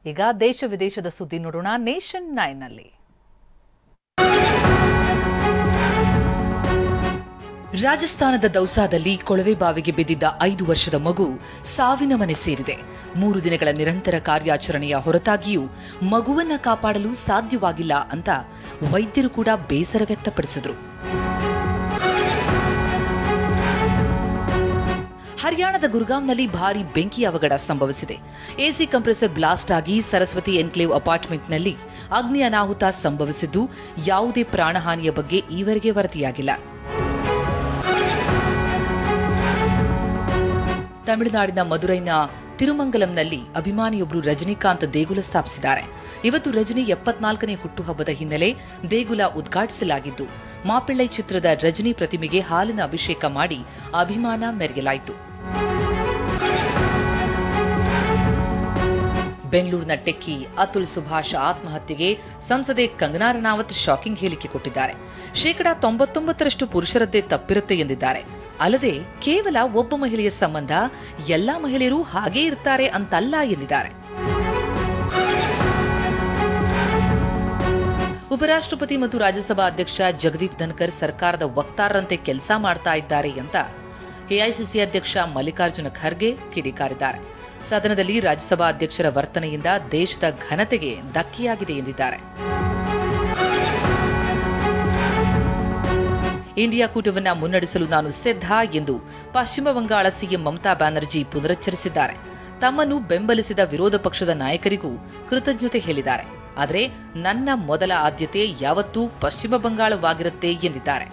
ಈಗ ದೇಶ ವಿದೇಶದ ಸುದ್ದಿ ನೋಡೋಣ ನೇಷನ್ 9 ನಲ್ಲಿ. ರಾಜಸ್ಥಾನದ ದೌಸಾದಲ್ಲಿ ಕೊಳವೆ ಬಾವಿಗೆ ಬಿದ್ದಿದ್ದ 5 ವರ್ಷದ ಮಗು ಸಾವಿನ ಮನೆ ಸೇರಿದೆ. 3 ದಿನಗಳ ನಿರಂತರ ಕಾರ್ಯಾಚರಣೆಯ ಹೊರತಾಗಿಯೂ ಮಗುವನ್ನ ಕಾಪಾಡಲು ಸಾಧ್ಯವಾಗಿಲ್ಲ ಅಂತ ವೈದ್ಯರು ಕೂಡ ಬೇಸರ ವ್ಯಕ್ತಪಡಿಸಿದರು. ಹರಿಯಾಣದ ಗುರ್ಗಾಂವ್ನಲ್ಲಿ ಭಾರೀ ಬೆಂಕಿ ಅವಘಡ ಸಂಭವಿಸಿದೆ. ಎಸಿ ಕಂಪ್ರೆಸರ್ ಬ್ಲಾಸ್ಟ್ ಆಗಿ ಸರಸ್ವತಿ ಎನ್ಕ್ಲೇವ್ ಅಪಾರ್ಟ್ಮೆಂಟ್ನಲ್ಲಿ ಅಗ್ನಿ ಅನಾಹುತ ಸಂಭವಿಸಿದ್ದು ಯಾವುದೇ ಪ್ರಾಣಹಾನಿಯ ಬಗ್ಗೆ ಈವರೆಗೆ ವರದಿಯಾಗಿಲ್ಲ. ತಮಿಳುನಾಡಿನ ಮದುರೈನ ತಿರುಮಂಗಲಂನಲ್ಲಿ ಅಭಿಮಾನಿಯೊಬ್ಬರು ರಜನಿಕಾಂತ್ ದೇಗುಲ ಸ್ಥಾಪಿಸಿದ್ದಾರೆ. ಇವತ್ತು ರಜನಿ 74ನೇ ಹುಟ್ಟುಹಬ್ಬದ ಹಿನ್ನೆಲೆ ದೇಗುಲ ಉದ್ಘಾಟಿಸಲಾಗಿದ್ದು ಮಾಪಿಳ್ಳೈ ಚಿತ್ರದ ರಜನಿ ಪ್ರತಿಮೆಗೆ ಹಾಲಿನ ಅಭಿಷೇಕ ಮಾಡಿ ಅಭಿಮಾನ ಮೆರೆಯಲಾಯಿತು. ಬೆಂಗಳೂರಿನ ಟೆಕ್ಕಿ ಅತುಲ್ ಸುಭಾಷ್ ಆತ್ಮಹತ್ಯೆಗೆ ಸಂಸದೆ ಕಂಗನಾ ರನಾವತ್ ಶಾಕಿಂಗ್ ಹೇಳಿಕೆ ಕೊಟ್ಟಿದ್ದಾರೆ. 99% ಪುರುಷರದ್ದೇ ತಪ್ಪಿರುತ್ತೆ ಎಂದಿದ್ದಾರೆ. ಅಲ್ಲದೆ ಕೇವಲ ಒಬ್ಬ ಮಹಿಳೆಯ ಸಂಬಂಧ ಎಲ್ಲಾ ಮಹಿಳೆಯರು ಹಾಗೇ ಇರ್ತಾರೆ ಅಂತಲ್ಲ ಎಂದಿದ್ದಾರೆ. ಉಪರಾಷ್ಟ್ರಪತಿ ಮತ್ತು ರಾಜ್ಯಸಭಾ ಅಧ್ಯಕ್ಷ ಜಗದೀಪ್ ಧನ್ಕರ್ ಸರ್ಕಾರದ ವಕ್ತಾರರಂತೆ ಕೆಲಸ ಮಾಡ್ತಾ ಇದ್ದಾರೆ ಅಂತ ಎಐಸಿಸಿ ಅಧ್ಯಕ್ಷ ಮಲ್ಲಿಕಾರ್ಜುನ ಖರ್ಗೆ ಕಿಡಿಕಾರಿದ್ದಾರೆ. ಸದನದಲ್ಲಿ ರಾಜ್ಯಸಭಾ ಅಧ್ಯಕ್ಷರ ವರ್ತನೆಯಿಂದ ದೇಶದ ಘನತೆಗೆ ಧಕ್ಕೆಯಾಗಿದೆ ಎಂದಿದ್ದಾರೆ. ಇಂಡಿಯಾ ಕೂಟವನ್ನು ಮುನ್ನಡೆಸಲು ನಾನು ಸಿದ್ಧ ಎಂದು ಪಶ್ಚಿಮ ಬಂಗಾಳ ಸಿಎಂ ಮಮತಾ ಬ್ಯಾನರ್ಜಿ ಪುನರುಚ್ಚರಿಸಿದ್ದಾರೆ. ತಮ್ಮನ್ನು ಬೆಂಬಲಿಸಿದ ವಿರೋಧ ಪಕ್ಷದ ನಾಯಕರಿಗೂ ಕೃತಜ್ಞತೆ ಹೇಳಿದ್ದಾರೆ. ಆದರೆ ನನ್ನ ಮೊದಲ ಆದ್ಯತೆ ಯಾವತ್ತೂ ಪಶ್ಚಿಮ ಬಂಗಾಳವಾಗಿರುತ್ತೆ ಎಂದಿದ್ದಾರೆ.